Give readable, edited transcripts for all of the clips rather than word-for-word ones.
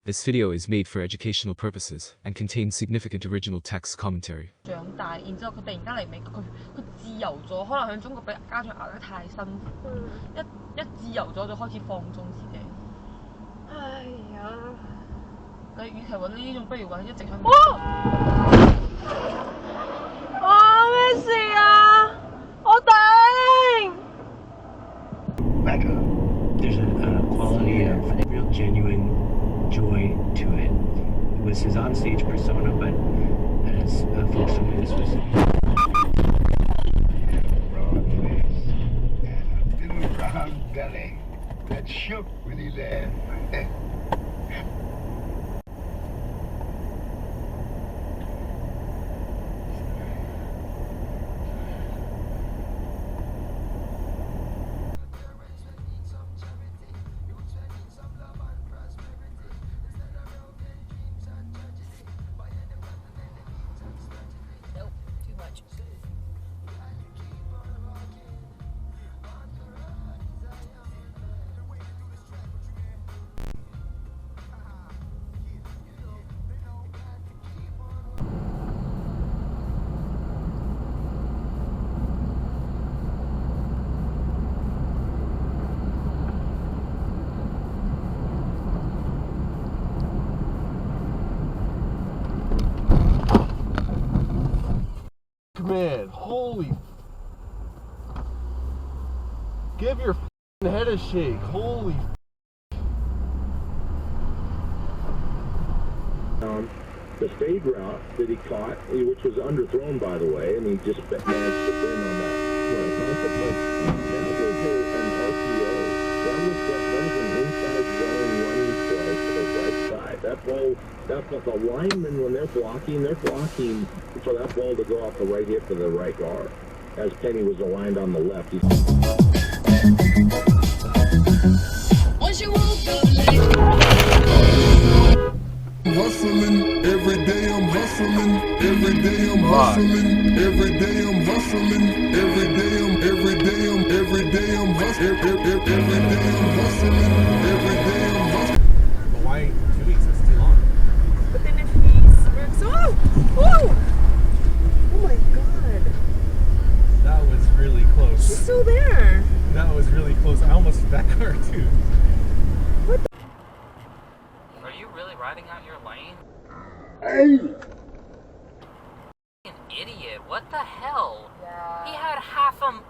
This video is made for educational purposes and contains significant original text commentary. 長大，然之後佢突然間嚟美國，佢自由咗，可能喺中國俾家長壓得太辛苦，一自由咗就開始放縱自己。哎呀！你與其揾呢種，不如揾一直喺。咩事啊？我頂！There's a quality of real genuine joy to it. It was his onstage persona, but as folks told me, this was broad face and a little round belly that shook when he laughed. Man, holy, give your head a shake, holy. The fade route that he caught, which was underthrown by the way, and he just managed to win on that concept. But that was an RPO. That was an inside zone running play to the right side. The linemen, when they're blocking for that ball to go off the right hip to the right guard. As Penny was aligned on the left. Hustling, every day I'm hustling, every day I'm hustling, every day I'm hustling, every day I'm hustling, every day I'm hustling, every day I'm hustling. But why 2 weeks? That's too long. But then if he's works, oh my god! That was really close. She's still there. That was really close. I almost hit that car too. What? Are you really riding out your lane? Hey! An idiot. What the hell? Yeah. He had half a...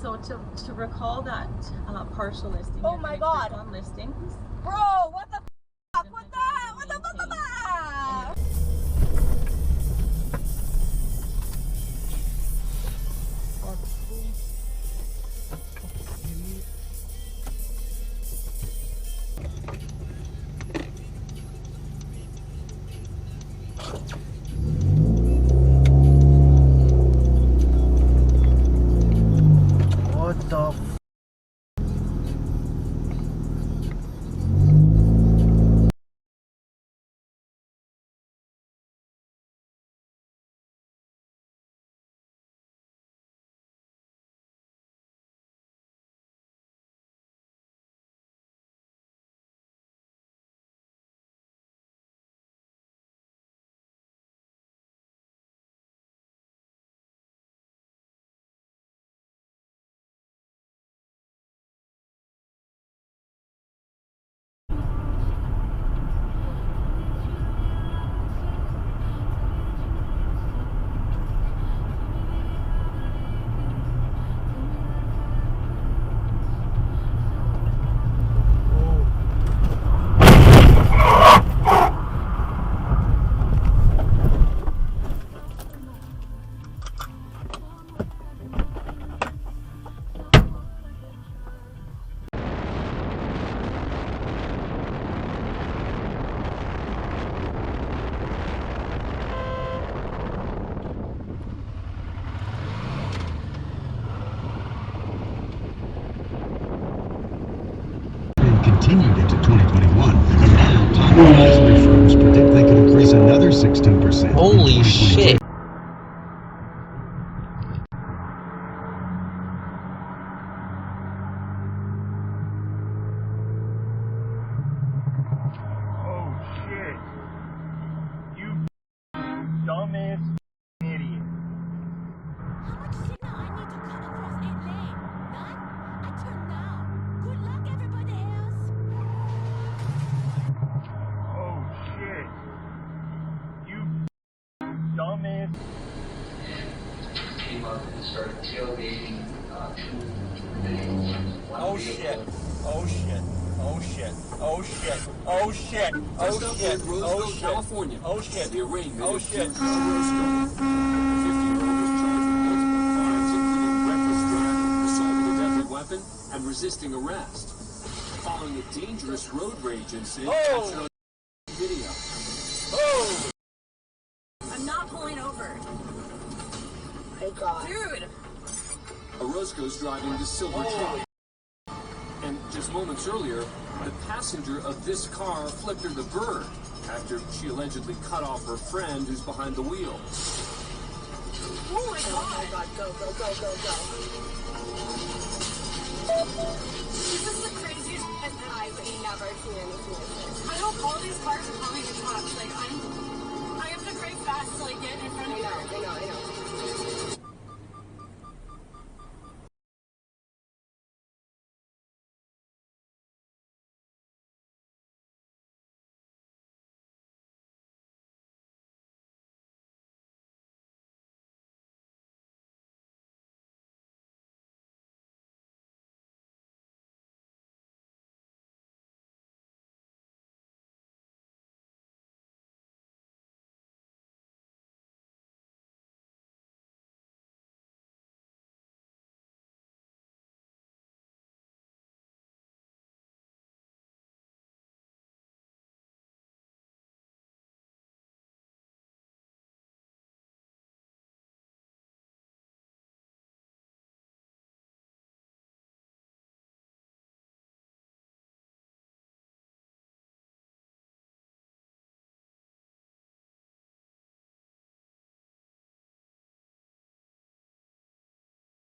So to recall that partial listing. Oh my God! Listing. Bro, what the fuck? What the Advisory firms predict they could increase another 16%. Holy shit. Oh shit. You dumbass idiot. How much signal I need to cut across 8 lane? None? I turn now. Good luck, everybody else. Oh shit. You dumbass. Came up and started tailgating Oh shit. Oh shit. Oh shit. Oh shit. Oh shit. Oh shit. Oh shit. California. Oh shit. The arraignment Oh of shit. Roscoe. The 50-year-old was charged with multiple crimes, including reckless driving, assault with a deadly weapon, and resisting arrest. Following a dangerous road rage incident captured on video. Oh! I'm not pulling over. My God. Dude! Orozco's driving the silver truck. And just moments earlier, the passenger of this car flipped her the bird after she allegedly cut off her friend who's behind the wheel. Oh my God! Go, go, go, go, go. This is the craziest shit that I've never seen anything like this. I hope all these cars are probably the cops. Like, I have to brake fast to, like, get in front of you. I know.